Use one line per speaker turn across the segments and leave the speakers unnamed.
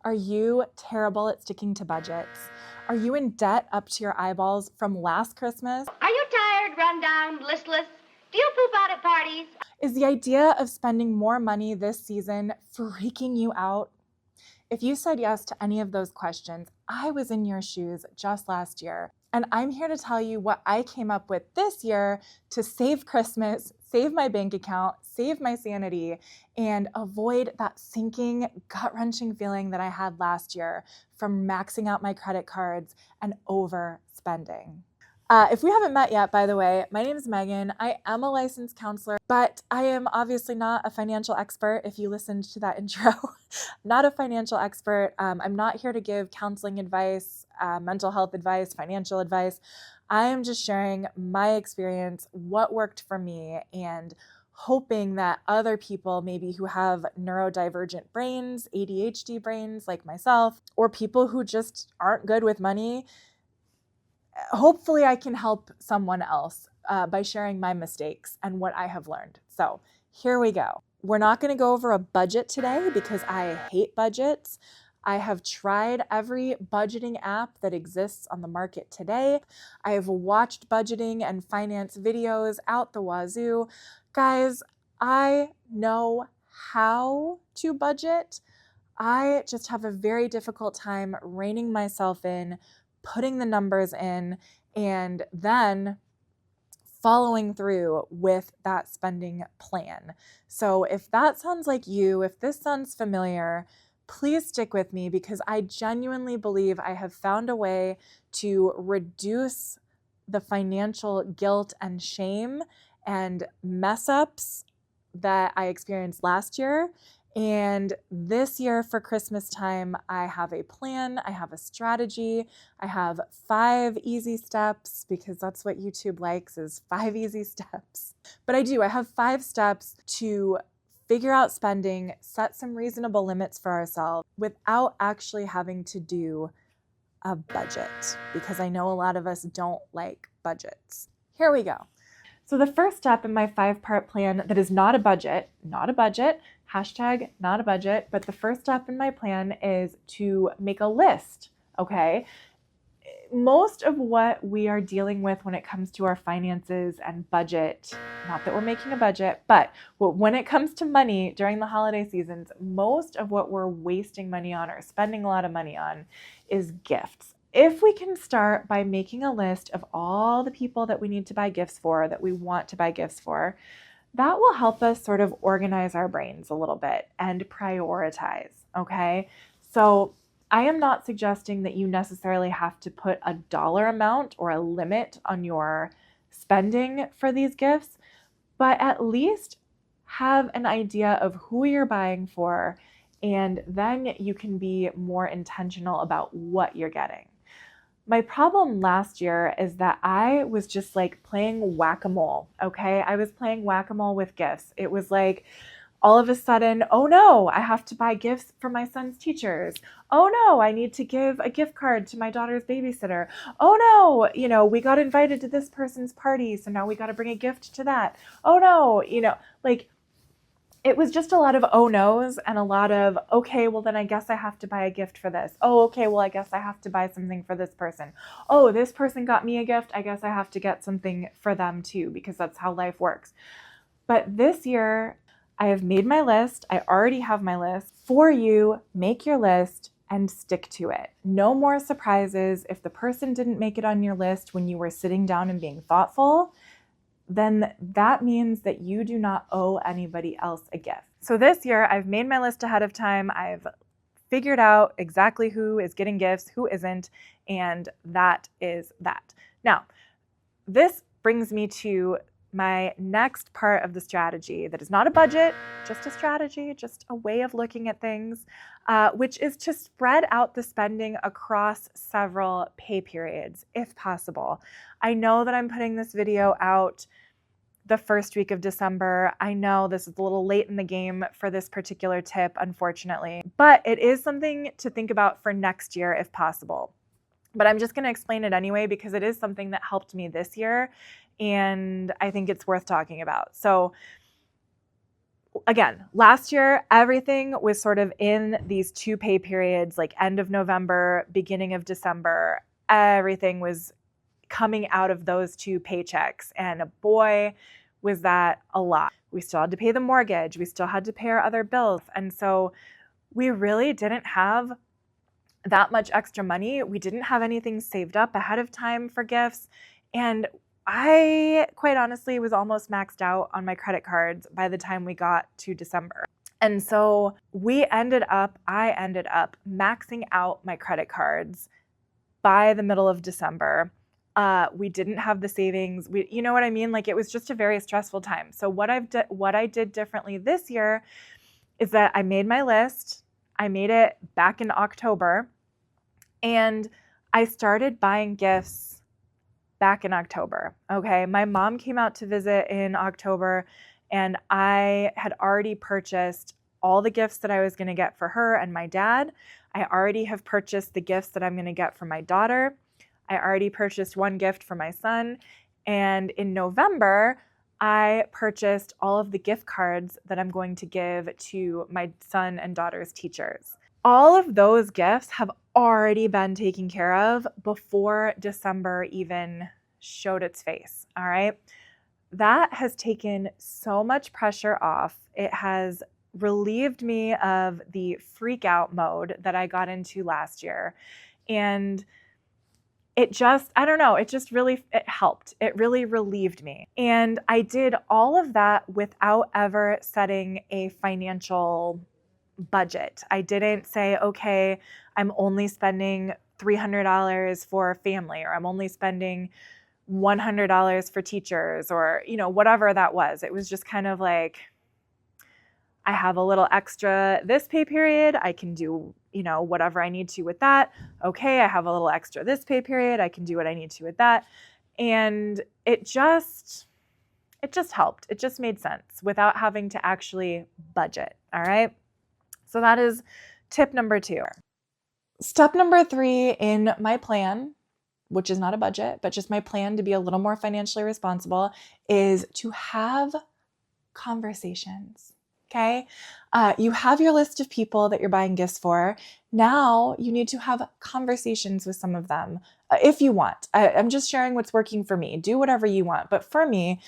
Are you terrible at sticking to budgets? Are you in debt up to your eyeballs from last Christmas?
Are you tired, run down, listless? Do you poop out at parties?
Is the idea of spending more money this season freaking you out? If you said yes to any of those questions, I was in your shoes just last year. And I'm here to tell you what I came up with this year to save Christmas, save my bank account, save my sanity, and avoid that sinking, gut-wrenching feeling that I had last year from maxing out my credit cards and overspending. If we haven't met yet, by the way, my name is Megan. I am a licensed counselor, but I am obviously not a financial expert. If you listened to that intro, not a financial expert. I'm not here to give counseling advice, mental health advice, financial advice. I am just sharing my experience, what worked for me, and hoping that other people maybe who have neurodivergent brains, ADHD brains like myself, or people who just aren't good with money, hopefully I can help someone else by sharing my mistakes and what I have learned. So here we go. We're not going to go over a budget today because I hate budgets. I have tried every budgeting app that exists on the market today. I have watched budgeting and finance videos out the wazoo. Guys, I know how to budget. I just have a very difficult time reining myself in, putting the numbers in, and then following through with that spending plan. So if that sounds like you, if this sounds familiar, please stick with me because I genuinely believe I have found a way to reduce the financial guilt and shame and mess ups that I experienced last year. And this year for Christmas time, I have a plan, I have a strategy, I have 5 easy steps because that's what YouTube likes is 5 easy steps. But I have 5 steps to figure out spending, set some reasonable limits for ourselves without actually having to do a budget because I know a lot of us don't like budgets. Here we go. So the first step in my 5-part plan that is not a budget, hashtag not a budget, but the first step in my plan is to make a list, okay? Most of what we are dealing with when it comes to our finances and budget, not that we're making a budget, but when it comes to money during the holiday seasons, most of what we're wasting money on or spending a lot of money on is gifts. If we can start by making a list of all the people that we need to buy gifts for, that we want to buy gifts for, that will help us sort of organize our brains a little bit and prioritize, okay? So I am not suggesting that you necessarily have to put a dollar amount or a limit on your spending for these gifts, but at least have an idea of who you're buying for, and then you can be more intentional about what you're getting. My problem last year is that I was just like playing whack-a-mole, okay? I was playing whack-a-mole with gifts. It was like all of a sudden, oh no, I have to buy gifts for my son's teachers. Oh no, I need to give a gift card to my daughter's babysitter. Oh no, we got invited to this person's party, so now we got to bring a gift to that. Oh no, it was just a lot of oh no's and a lot of, okay, well then I guess I have to buy a gift for this. Oh, okay, well I guess I have to buy something for this person. Oh, this person got me a gift. I guess I have to get something for them too because that's how life works. But this year, I have made my list. I already have my list. For you, make your list and stick to it. No more surprises. If the person didn't make it on your list when you were sitting down and being thoughtful, then that means that you do not owe anybody else a gift. So this year, I've made my list ahead of time. I've figured out exactly who is getting gifts, who isn't, and that is that. Now, this brings me to my next part of the strategy that is not a budget, just a strategy, just a way of looking at things, which is to spread out the spending across several pay periods, if possible. I know that I'm putting this video out the first week of December. I know this is a little late in the game for this particular tip, unfortunately, but it is something to think about for next year, if possible. But I'm just going to explain it anyway because it is something that helped me this year, and I think it's worth talking about. So again, last year, everything was sort of in these 2 pay periods, like end of November, beginning of December. Everything was coming out of those 2 paychecks. And boy, was that a lot. We still had to pay the mortgage. We still had to pay our other bills. And so we really didn't have that much extra money. We didn't have anything saved up ahead of time for gifts. And I, quite honestly, was almost maxed out on my credit cards by the time we got to December. And so I ended up maxing out my credit cards by the middle of December. We didn't have the savings. You know what I mean? Like, it was just a very stressful time. So what I did differently this year is that I made my list. I made it back in October, and I started buying gifts back in October. Okay. My mom came out to visit in October, and I had already purchased all the gifts that I was going to get for her and my dad. I already have purchased the gifts that I'm going to get for my daughter. I already purchased one gift for my son. And in November, I purchased all of the gift cards that I'm going to give to my son and daughter's teachers. All of those gifts have already been taken care of before December even showed its face. All right. That has taken so much pressure off. It has relieved me of the freak out mode that I got into last year. And it just, I don't know, it helped. It really relieved me. And I did all of that without ever setting a financial budget. I didn't say, okay, I'm only spending $300 for family, or I'm only spending $100 for teachers, or, whatever that was. It was just kind of like, I have a little extra this pay period. I can do, whatever I need to with that. Okay, I have a little extra this pay period. I can do what I need to with that. And it just helped. It just made sense without having to actually budget. All right. So that is tip number 2. Step number 3 in my plan, which is not a budget, but just my plan to be a little more financially responsible, is to have conversations. Okay. You have your list of people that you're buying gifts for. Now you need to have conversations with some of them if you want. I'm just sharing what's working for me. Do whatever you want. But for me,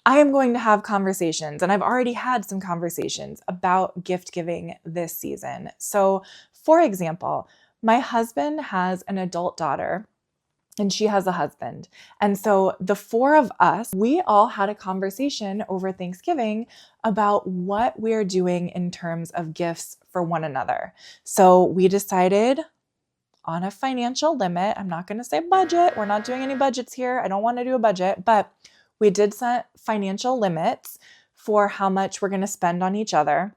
I am going to have conversations, and I've already had some conversations about gift giving this season. So, for example, my husband has an adult daughter, and she has a husband. And so the 4 of us, we all had a conversation over Thanksgiving about what we're doing in terms of gifts for one another. So we decided on a financial limit. I'm not going to say budget. We're not doing any budgets here. I don't want to do a budget, but we did set financial limits for how much we're going to spend on each other.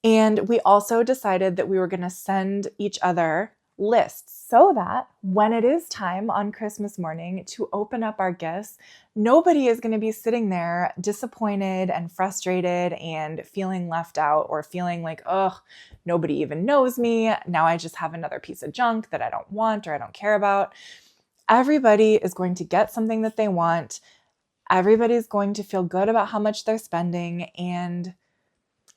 And we also decided that we were going to send each other lists so that when it is time on Christmas morning to open up our gifts, nobody is going to be sitting there disappointed and frustrated and feeling left out, or feeling like, oh, nobody even knows me. Now I just have another piece of junk that I don't want or I don't care about. Everybody is going to get something that they want. Everybody's going to feel good about how much they're spending. And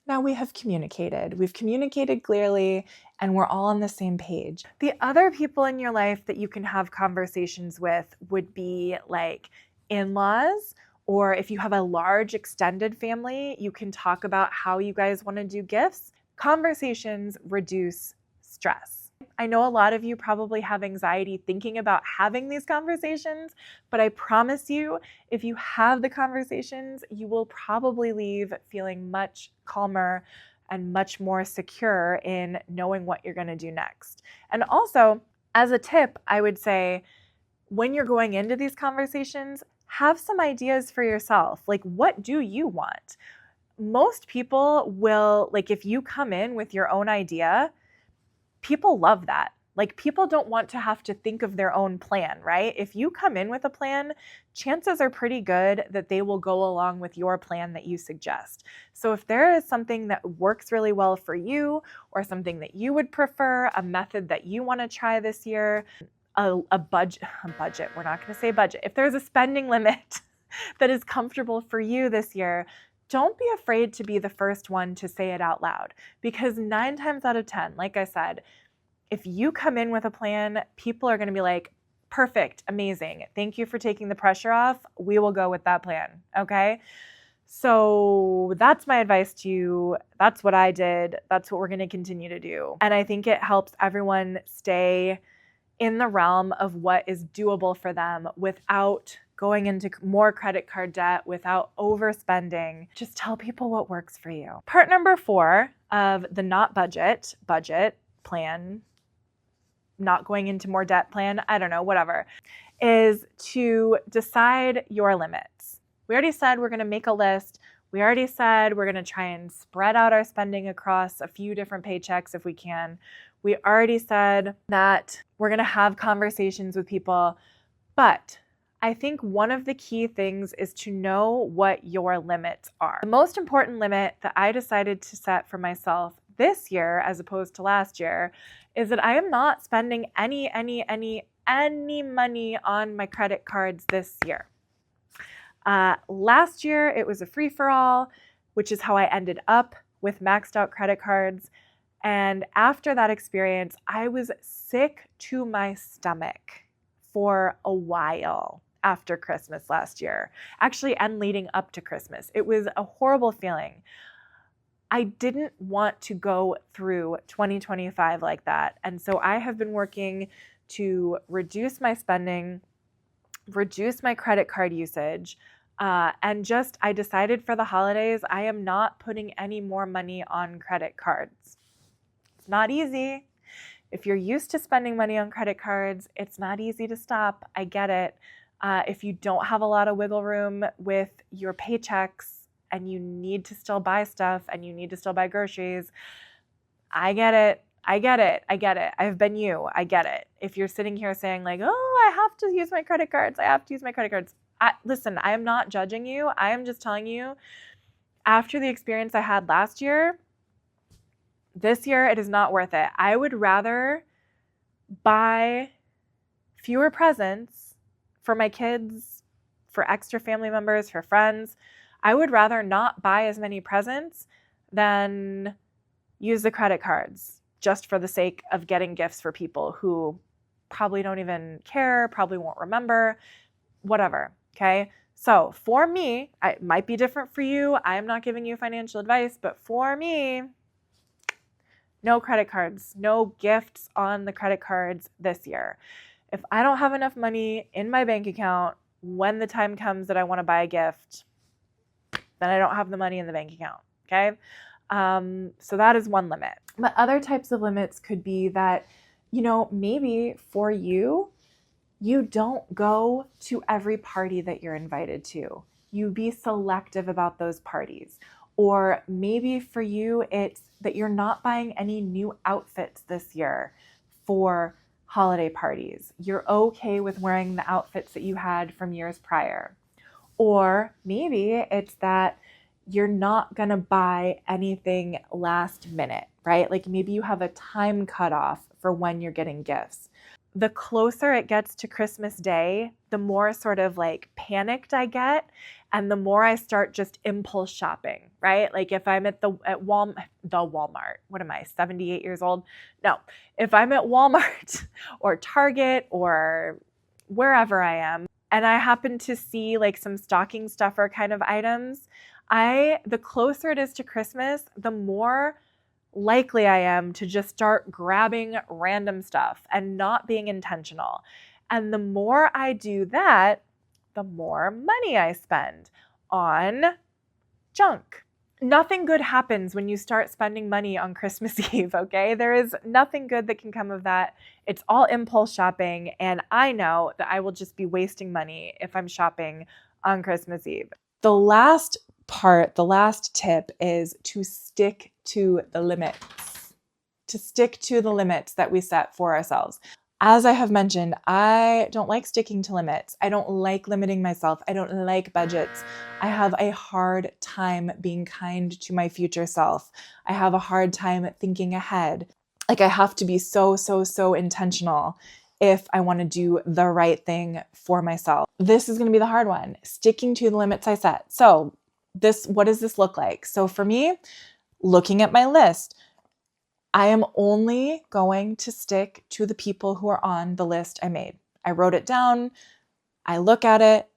now we have communicated. We've communicated clearly, and we're all on the same page. The other people in your life that you can have conversations with would be like in-laws, or if you have a large extended family, you can talk about how you guys want to do gifts. Conversations reduce stress. I know a lot of you probably have anxiety thinking about having these conversations, but I promise you, if you have the conversations, you will probably leave feeling much calmer and much more secure in knowing what you're going to do next. And also, as a tip, I would say, when you're going into these conversations, have some ideas for yourself. Like, what do you want? Most people will, like, if you come in with your own idea, people love that. Like, people don't want to have to think of their own plan, right? If you come in with a plan, chances are pretty good that they will go along with your plan that you suggest. So if there is something that works really well for you, or something that you would prefer, a method that you want to try this year, a budget, we're not going to say budget. If there's a spending limit that is comfortable for you this year, don't be afraid to be the first one to say it out loud, because 9 times out of 10, like I said, if you come in with a plan, people are going to be like, perfect, amazing. Thank you for taking the pressure off. We will go with that plan. Okay. So that's my advice to you. That's what I did. That's what we're going to continue to do. And I think it helps everyone stay in the realm of what is doable for them without going into more credit card debt, without overspending. Just tell people what works for you. Part number 4 of the not budget plan, not going into more debt plan, I don't know, whatever, is to decide your limits. We already said we're going to make a list. We already said we're going to try and spread out our spending across a few different paychecks if we can. We already said that we're going to have conversations with people. But I think one of the key things is to know what your limits are. The most important limit that I decided to set for myself this year, as opposed to last year, is that I am not spending any money on my credit cards this year. Last year, it was a free-for-all, which is how I ended up with maxed out credit cards. And after that experience, I was sick to my stomach for a while after Christmas last year, actually, and leading up to Christmas. It was a horrible feeling. I didn't want to go through 2025 like that. And so I have been working to reduce my spending, reduce my credit card usage, and I decided for the holidays, I am not putting any more money on credit cards. It's not easy. If you're used to spending money on credit cards, it's not easy to stop. I get it. If you don't have a lot of wiggle room with your paychecks and you need to still buy stuff and you need to still buy groceries, I get it. I've been you. I get it. If you're sitting here saying like, oh, I have to use my credit cards. Listen, I am not judging you. I am just telling you, after the experience I had last year, this year it is not worth it. I would rather buy fewer presents for my kids, for extra family members, for friends. I would rather not buy as many presents than use the credit cards just for the sake of getting gifts for people who probably don't even care, probably won't remember, whatever, okay? So for me, it might be different for you. I am not giving you financial advice, but for me, no credit cards, no gifts on the credit cards this year. If I don't have enough money in my bank account when the time comes that I want to buy a gift, then I don't have the money in the bank account, okay? So that is one limit. But other types of limits could be that, maybe for you, you don't go to every party that you're invited to. You be selective about those parties. Or maybe for you, it's that you're not buying any new outfits this year for holiday parties. You're okay with wearing the outfits that you had from years prior. Or maybe it's that you're not going to buy anything last minute, right? Like maybe you have a time cutoff for when you're getting gifts. The closer it gets to Christmas Day, the more sort of like panicked I get, and the more I start just impulse shopping, right? Like if I'm at Walmart, what am I, 78 years old? No, if I'm at Walmart or Target or wherever I am, and I happen to see like some stocking stuffer kind of items, the closer it is to Christmas, the more likely I am to just start grabbing random stuff and not being intentional. And the more I do that, the more money I spend on junk. Nothing good happens when you start spending money on Christmas Eve, okay? There is nothing good that can come of that. It's all impulse shopping, and I know that I will just be wasting money if I'm shopping on Christmas Eve. The last tip is to stick to the limits. To stick to the limits that we set for ourselves. As I have mentioned, I don't like sticking to limits. I don't like limiting myself. I don't like budgets. I have a hard time being kind to my future self. I have a hard time thinking ahead. Like I have to be so intentional if I want to do the right thing for myself. This is going to be the hard one, sticking to the limits I set. So what does this look like? So for me, looking at my list, I am only going to stick to the people who are on the list I made. I wrote it down. I look at it.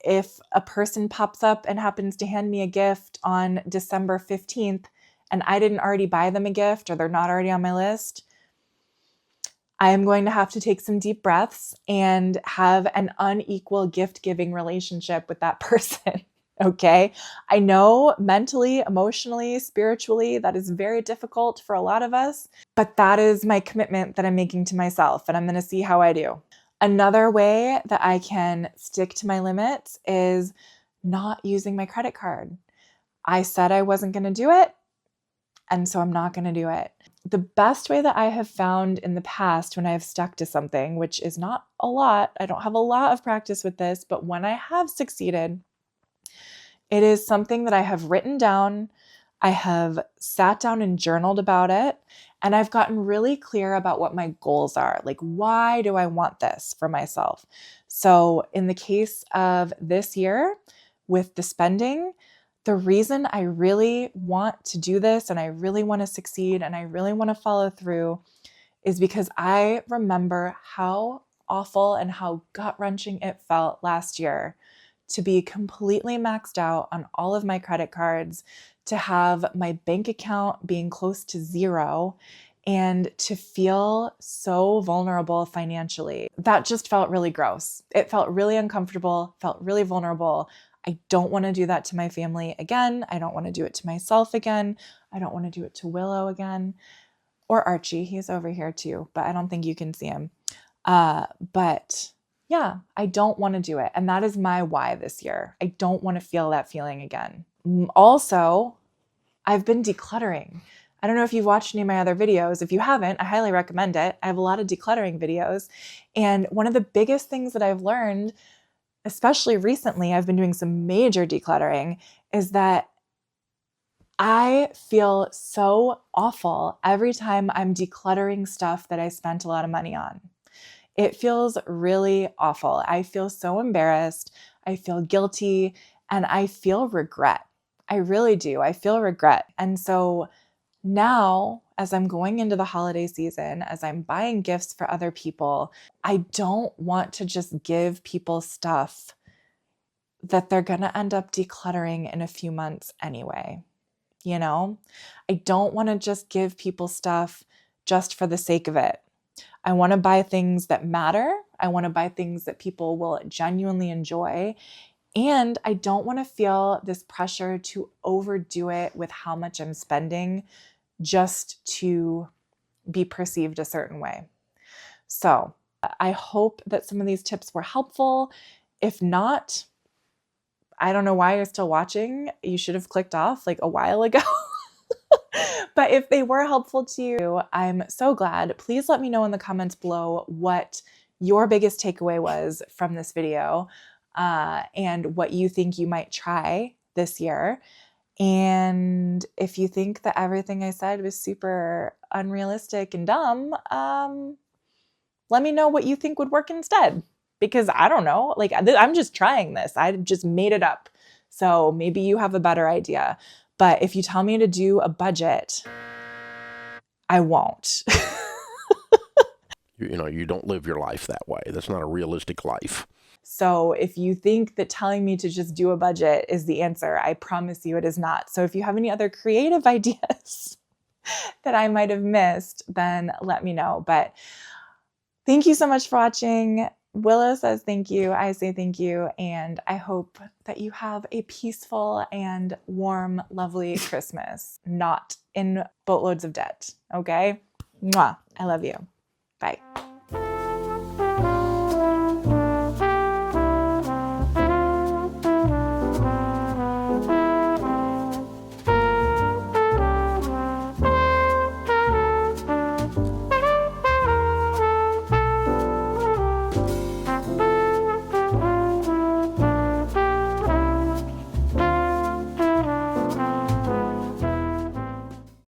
If a person pops up and happens to hand me a gift on December 15th and I didn't already buy them a gift or they're not already on my list, I am going to have to take some deep breaths and have an unequal gift-giving relationship with that person. Okay. I know mentally, emotionally, spiritually, that is very difficult for a lot of us, but that is my commitment that I'm making to myself, and I'm going to see how I do. Another way that I can stick to my limits is not using my credit card. I said I wasn't going to do it, and so I'm not going to do it. The best way that I have found in the past when I have stuck to something, which is not a lot, I don't have a lot of practice with this, but when I have succeeded, it is something that I have written down. I have sat down and journaled about it, and I've gotten really clear about what my goals are. Like, why do I want this for myself? So in the case of this year with the spending, the reason I really want to do this and I really want to succeed and I really want to follow through is because I remember how awful and how gut-wrenching it felt last year to be completely maxed out on all of my credit cards, to have my bank account being close to zero, and to feel so vulnerable financially. That just felt really gross. It felt really uncomfortable, felt really vulnerable. I don't want to do that to my family again. I don't want to do it to myself again. I don't want to do it to Willow again. Or Archie, he's over here too, but I don't think you can see him. But yeah, I don't want to do it. And that is my why this year. I don't want to feel that feeling again. Also, I've been decluttering. I don't know if you've watched any of my other videos. If you haven't, I highly recommend it. I have a lot of decluttering videos. And one of the biggest things that I've learned, especially recently, I've been doing some major decluttering, is that I feel so awful every time I'm decluttering stuff that I spent a lot of money on. It feels really awful. I feel so embarrassed. I feel guilty and I feel regret. I really do. I feel regret. And so now, as I'm going into the holiday season, as I'm buying gifts for other people, I don't want to just give people stuff that they're going to end up decluttering in a few months anyway. You know, I don't want to just give people stuff just for the sake of it. I want to buy things that matter. I want to buy things that people will genuinely enjoy. And I don't want to feel this pressure to overdo it with how much I'm spending just to be perceived a certain way. So I hope that some of these tips were helpful. If not, I don't know why you're still watching. You should have clicked off like a while ago. But if they were helpful to you, I'm so glad. Please let me know in the comments below what your biggest takeaway was from this video, and what you think you might try this year. And if you think that everything I said was super unrealistic and dumb, let me know what you think would work instead. Because I don't know, like I'm just trying this. I just made it up. So maybe you have a better idea. But if you tell me to do a budget, I won't.
You don't live your life that way. That's not a realistic life.
So if you think that telling me to just do a budget is the answer, I promise you it is not. So if you have any other creative ideas that I might have missed, then let me know. But thank you so much for watching. Willow says thank you. I say thank you. And I hope that you have a peaceful and warm, lovely Christmas, not in boatloads of debt. Okay? Mwah. I love you. Bye.